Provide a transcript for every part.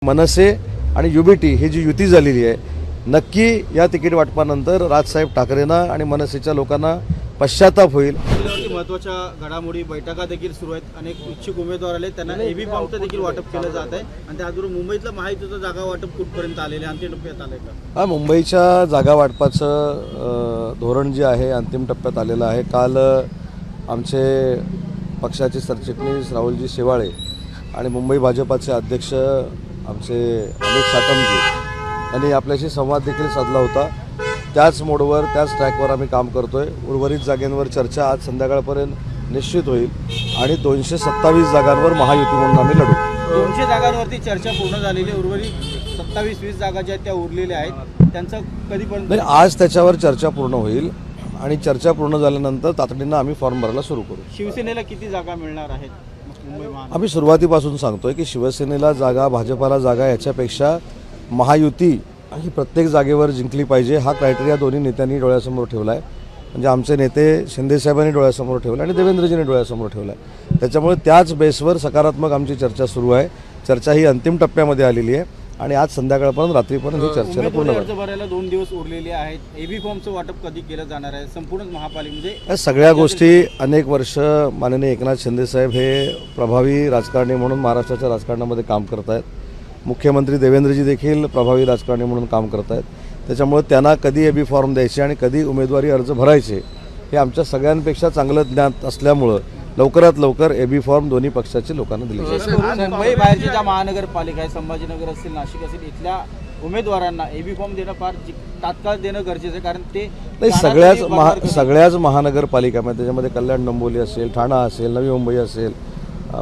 मनसे आणि युबीटी ही जी युती झालेली आहे, नक्की या तिकीट वाटपानंतर राजसाहेब ठाकरेंना आणि मनसेच्या लोकांना पश्चाताप होईल. महत्त्वाच्या घडामोडी बैठका देखील सुरू आहेत. अनेक इच्छुक उमेदवार आले, त्यांना एबी फॉर्मचं देखील वाटप केलं जात आहे आणि त्याचबरोबर मुंबईतलं महायुतीचं जागा वाटप कुठपर्यंत आलेलं आहे, अंतिम टप्प्यात आलंय का? मुंबईच्या जागा वाटपाचं धोरण जे आहे अंतिम टप्प्यात आलेलं आहे. काल आमचे पक्षाचे सरचिटणीस राहुलजी शेवाळे आणि मुंबई भाजपाचे अध्यक्ष आमचे अमित साटमजी यांनी आपल्याशी संवाद देखील साधला होता. त्याच मोडवर त्याच ट्रॅकवर आम्ही काम करतोय. उर्वरित जागांवर चर्चा आज संध्याकाळपर्यंत निश्चित होईल आणि 227 जागांवर महायुती म्हणून आम्ही लढू. 200 जागांवरती चर्चा पूर्ण झालेली, उर्वरित 27-20 जागा ज्या त्या उरलेल्या आहेत, त्यांचं कधीपर्यंत? नाही, आज त्याच्यावर चर्चा पूर्ण होईल आणि चर्चा पूर्ण झाल्यानंतर तातडीनं आम्ही फॉर्म भरायला सुरू करू. शिवसेनेला किती जागा मिळणार आहेत मुंबई महानगर? आम्ही सुरुवातीपासून सांगतोय की शिवसेनेला जागा, भाजपाला जागा याच्यापेक्षा महायुती ही प्रत्येक जागेवर जिंकली पाहिजे हा क्रायटेरिया दोन्ही नेत्यांनी डोळ्यासमोर ठेवला आहे. म्हणजे आमचे नेते शिंदेसाहेबांनी डोळ्यासमोर ठेवला आणि देवेंद्रजींनी डोळ्यासमोर ठेवला आहे. त्याच्यामुळे त्याच बेसवर सकारात्मक आमची चर्चा सुरू आहे. चर्चा ही अंतिम टप्प्यामध्ये आलेली आहे आणि आज संध्याकाळपर्यंत रात्रीपर्यंत ही चर्चेला पूर्ण अर्ज भरायला 2 दिवस उरलेले आहेत. एबी फॉर्मचं वाटप कधी केलं जाणार आहे? संपूर्ण महापालिकेमध्ये या सगळ्या गोष्टी अनेक वर्ष माननीय एकनाथ शिंदेसाहेब हे प्रभावी राजकारणी म्हणून महाराष्ट्राच्या राजकारणामध्ये काम करत आहेत. मुख्यमंत्री देवेंद्रजी देखील प्रभावी राजकारणी म्हणून काम करत आहेत. त्याच्यामुळे त्यांना कधी एबी फॉर्म द्यायचे आणि कधी उमेदवारी अर्ज भरायचे हे आमच्या सगळ्यांपेक्षा चांगलं ज्ञान असल्यामुळं लवकरात लवकर एबी फॉर्म दोन्ही पक्षाच्या लोकांना दिले जाईल. मुंबई बाहेरच्या ज्या महानगरपालिका आहे, संभाजीनगर असेल, नाशिक असेल, इथल्या उमेदवारांना एबी फॉर्म देणं फार तात्काळ देणं गरजेचं आहे, कारण ते नाही सगळ्याच महानगरपालिकामध्ये त्याच्यामध्ये कल्याण डोंबिवली असेल, ठाणा असेल, नवी मुंबई असेल,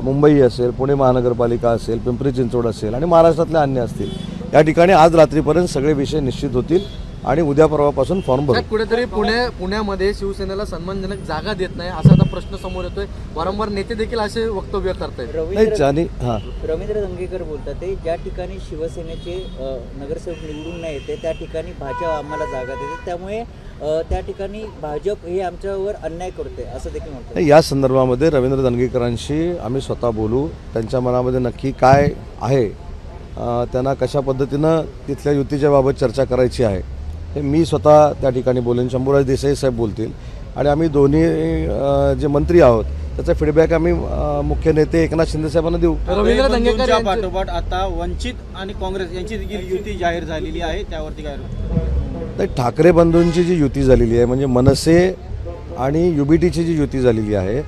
मुंबई असेल, पुणे महानगरपालिका असेल, पिंपरी चिंचवड असेल आणि महाराष्ट्रातल्या अन्य असतील, या ठिकाणी आज रात्रीपर्यंत सगळे विषय निश्चित होतील आणि उद्या परवापासून फॉर्म भरू. कुठेतरी पुण्यामध्ये शिवसेनेला सन्मानजनक जागा देत नाही असा आता प्रश्न समोर येतोय. वारंवार नेते देखील असे वक्तव्य करतायत. रवींद्र दंगेकर बोलतात ते ज्या ठिकाणी शिवसेनेचे नगरसेवक निवडून नाही येते त्या ठिकाणी भाजप आम्हाला जागा देते, त्यामुळे त्या ठिकाणी भाजप हे आमच्यावर अन्याय करते असं देखील म्हणतात. या संदर्भामध्ये रवींद्र दंगेकरांशी आम्ही स्वतः बोलू. त्यांच्या मनामध्ये नक्की काय आहे, त्यांना कशा पद्धतीनं तिथल्या युतीच्या बाबत चर्चा करायची आहे हे मी स्वतः त्या ठिकाणी बोलेन. शंभूराज देसाई साहेब बोलतील आणि आम्ही दोन्ही जे मंत्री आहोत त्याचा फीडबॅक आम्ही मुख्य नेते एकनाथ शिंदे साहेबांना देऊ. रवींद्र दंगेकर पाठोपाठ आता वंचित आणि काँग्रेस यांची देखील युती जाहीर झालेली आहे, त्यावरती काय? नाही, ठाकरे बंधूंची जी युती झालेली आहे म्हणजे मनसे आणि युबीटीची जी युती झालेली आहे,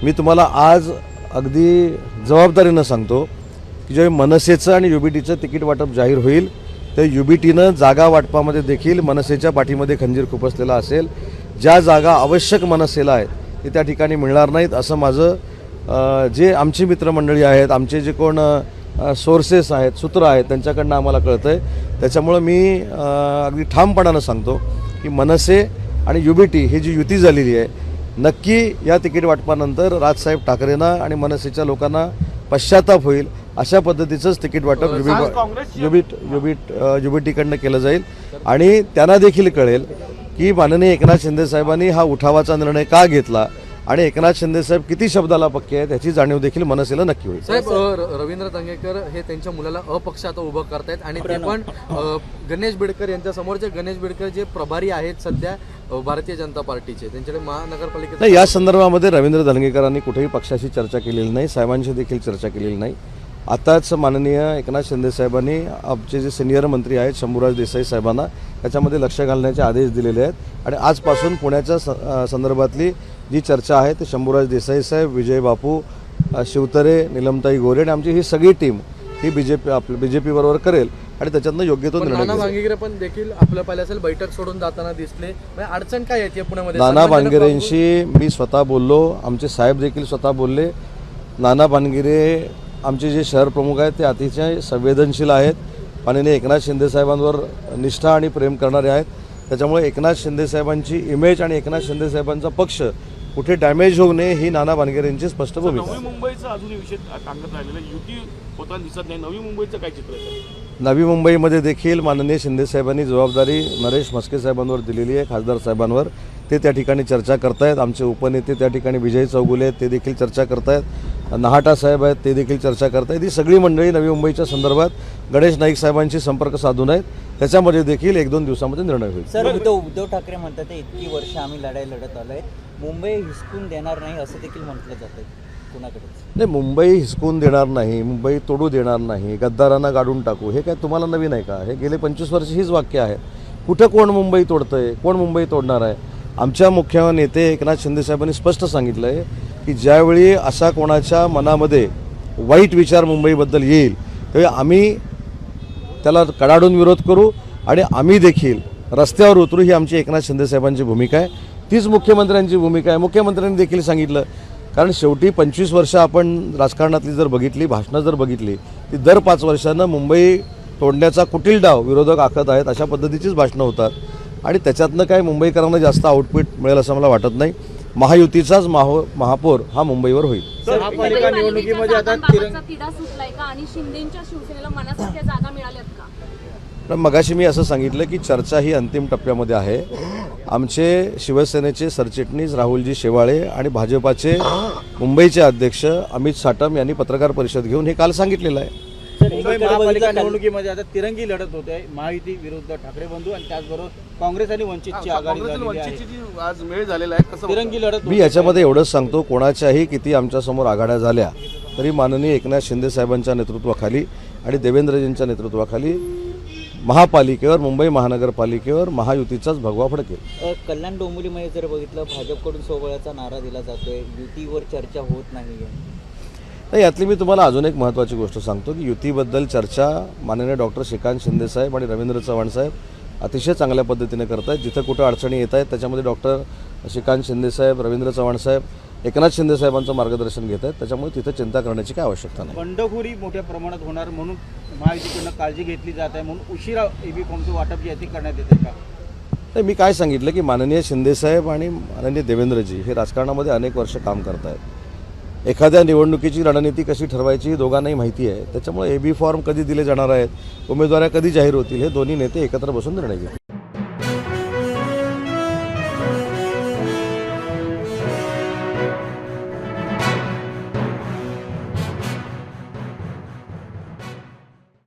मी तुम्हाला आज अगदी जबाबदारीनं सांगतो की जेव्हा मनसेचं आणि युबीटीचं तिकीट वाटप जाहीर होईल तर युबीटीनं जागा वाटपामध्ये देखील मनसेच्या पाठीमध्ये खंजीर खुपसलेला असेल. ज्या जागा आवश्यक मनसेला आहेत ते त्या ठिकाणी मिळणार नाहीत असं माझं जे आमची मित्रमंडळी आहेत, आमचे जे कोण सोर्सेस आहेत, सूत्र आहेत, त्यांच्याकडनं आम्हाला कळतं आहे. त्याच्यामुळं मी अगदी ठामपणानं सांगतो की मनसे आणि युबीटी ही जी युती झालेली आहे, नक्की या तिकीट वाटपानंतर राजसाहेब ठाकरेंना आणि मनसेच्या लोकांना पश्चाताप होईल अशा पद्धतीचंच तिकीट वाटप युबीटीकडनं केलं जाईल आणि त्यांना देखील कळेल की माननीय एकनाथ शिंदे साहेबांनी हा उठावाचा निर्णय का घेतला आणि एकनाथ शिंदे साहेब किती शब्दाला पक्के आहेत याची जाणीव देखील मनसेला नक्की होईल. साहेब, रवींद्र दंगेकर हे त्यांच्या मुलाला अपक्ष आता उभं करतायत आणि ते पण गणेश बिडकर यांच्या समोरचे गणेश बिडकर जे प्रभारी आहेत सध्या भारतीय जनता पार्टीचे, त्यांच्याकडे महानगरपालिकेत नाही. या संदर्भामध्ये रवींद्र दंगेकरांनी कुठेही पक्षाशी चर्चा केलेली नाही, साहेबांशी देखील चर्चा केलेली नाही. आताच माननीय एकनाथ शिंदे साहेबांनी आमचे जे सिनियर मंत्री आहेत शंभूराज देसाई साहेबांना त्याच्यामध्ये लक्ष घालण्याचे आदेश दिलेले आहेत आणि आजपासून पुण्याच्या संदर्भातली जी चर्चा आहे ते शंभूराज देसाई साहेब, विजय बापू, शिवतरे, निलमताई गोरे आणि आमची ही सगळी टीम ही बीजेपी बरोबर करेल आणि त्याच्यातनं योग्य तो निर्णय. नाना भांगेरे पण देखील आपल्या पाहिलं असेल बैठक सोडून जाताना दिसले. अडचण काय येते पुण्यामध्ये? नाना भांगेरेंशी मी स्वतः बोललो, आमचे साहेब देखील स्वतः बोलले. नाना भांगेरे आमचे जे शहर प्रमुख आहेत ते अतिशय संवेदनशील आहेत, माननीय एकनाथ शिंदे साहेबांवर निष्ठा आणि प्रेम करणारे आहेत. त्याच्यामुळे एकनाथ शिंदे साहेबांची इमेज आणि एकनाथ शिंदे साहेबांचा पक्ष कुठे डॅमेज होऊ नये ही नाना भानगरेंची स्पष्ट भूमिका आहे. नवी मुंबईचा अजून विषय सांगत राहिलेला युती होताना दिसत नाही. नवी मुंबईचं काय चित्र आहे? नवी मुंबईमध्ये देखील माननीय शिंदे साहेबांनी जबाबदारी नरेश म्हस्के साहेबांवर दिलेली आहे, खासदार साहेबांवर. ते त्या ठिकाणी चर्चा करतायत. आमचे उपनेते त्या ठिकाणी विजय चौगुले आहेत, ते देखील चर्चा करतायत. नहाटा साहेब आहेत, ते देखील चर्चा करतायत. ही सगळी मंडळी नवी मुंबईच्या संदर्भात गणेश नाईक साहेबांशी संपर्क साधून आहेत. त्याच्यामध्ये देखील 1-2 दिवसामध्ये निर्णय होईल. सर, उद्धव ठाकरे म्हणतात ते इतकी वर्ष आम्ही लढाई लढत आलोय, मुंबई हिसकून देणार नाही असं देखील म्हटलं जातंय कुणाकडेच. नाही, मुंबई हिसकून देणार नाही, मुंबई तोडू देणार नाही, गद्दारांना गाडून टाकू, हे काय तुम्हाला नवीन आहे का? हे गेले 25 वर्ष हीच वाक्य आहे. कुठं कोण मुंबई तोडतंय, कोण मुंबई तोडणार आहे? आमच्या मुख्य नेते एकनाथ शिंदे साहेबांनी स्पष्ट सांगितलं आहे की ज्यावेळी असा कोणाच्या मनामध्ये वाईट विचार मुंबईबद्दल येईल त्यावेळी आम्ही त्याला कडाडून विरोध करू आणि आम्ही देखील रस्त्यावर उतरू. ही आमची एकनाथ शिंदे साहेबांची भूमिका आहे, तीच मुख्यमंत्र्यांची भूमिका आहे. मुख्यमंत्र्यांनी देखील सांगितलं, कारण शेवटी 25 वर्ष आपण राजकारणातली जर बघितली, भाषणं जर बघितली, ती दर 5 वर्षांना मुंबई तोडण्याचा कुटील डाव विरोधक आखत आहेत अशा पद्धतीचीच भाषणं होतात. आणि त्याच्यातनं काय मुंबईकरांना जास्त आउटपुट मिळेल असं मला वाटत नाही. महायुतीचाच महापौर हा मुंबईवर होईल. महापालिका निवडणुकीमध्ये आता तिढा सुटलाय का आणि शिंदेच्या शिवसेनेला मनासारख्या जागा मिळाल्यात का? पण मगाशी मी असं सांगितलं की चर्चा ही अंतिम टप्प्यामध्ये आहे. आमचे शिवसेनेचे सरचिटणीस राहुलजी शेवाळे आणि भाजपाचे मुंबईचे अध्यक्ष अमित साटम यांनी पत्रकार परिषद घेऊन हे काल सांगितलेलं आहे. मुंबई महापालिका निवडणुकीमध्ये आता तिरंगी लढत होते, महायुती विरुद्ध ठाकरे बंधू आणि त्याचबरोबर काँग्रेस आणि वंचितची आघाडी झालेली आहे. वंचितची जी आज मेळ झालेला आहे कसं तिरंगी लढत मी याच्यामध्ये एवढंच सांगतो, कोणाच्याही किती आमच्यासमोर आघाड्या झाल्या तरी माननीय एकनाथ शिंदे साहेबांच्या नेतृत्वाखाली आणि देवेंद्रजींच्या नेतृत्वाखाली महापालिकेवर, मुंबई महानगरपालिकेवर महायुतीचाच भगवा फडकेल. कल्याण डोंबिवलीमध्ये जर बघितलं, भाजपकडून सोबळाचा नारा दिला जातोय, युतीवर चर्चा होत नाहीये. नाही, यातली मी तुम्हाला अजून एक महत्त्वाची गोष्ट सांगतो की युतीबद्दल चर्चा माननीय डॉक्टर श्रीकांत शिंदे साहेब आणि रवींद्र चव्हाण साहेब अतिशय चांगल्या पद्धतीने करत आहेत. जिथं कुठं अडचणी येत आहेत त्याच्यामध्ये डॉक्टर श्रीकांत शिंदे साहेब, रवींद्र चव्हाण साहेब, एकनाथ शिंदे साहेबांचं मार्गदर्शन घेत आहेत. त्याच्यामुळे तिथं चिंता करण्याची काय आवश्यकता नाही. बंडखोरी मोठ्या प्रमाणात होणार म्हणून महायुतीकडनं काळजी घेतली जात आहे, म्हणून उशिरा एबी फॉर्मचं वाटप याची करण्यात येते का? नाही, मी काय सांगितलं की माननीय शिंदे साहेब आणि माननीय देवेंद्रजी हे राजकारणामध्ये अनेक वर्ष काम करत आहेत. एखाद्या निवडणुकीची रणनीती कशी ठरवायची ही दोघांनाही माहिती आहे. त्याच्यामुळे एबी फॉर्म कधी दिले जाणार आहेत, उमेदवाऱ्या कधी जाहीर होतील हे दोन्ही नेते एकत्र बसून निर्णय घेतील.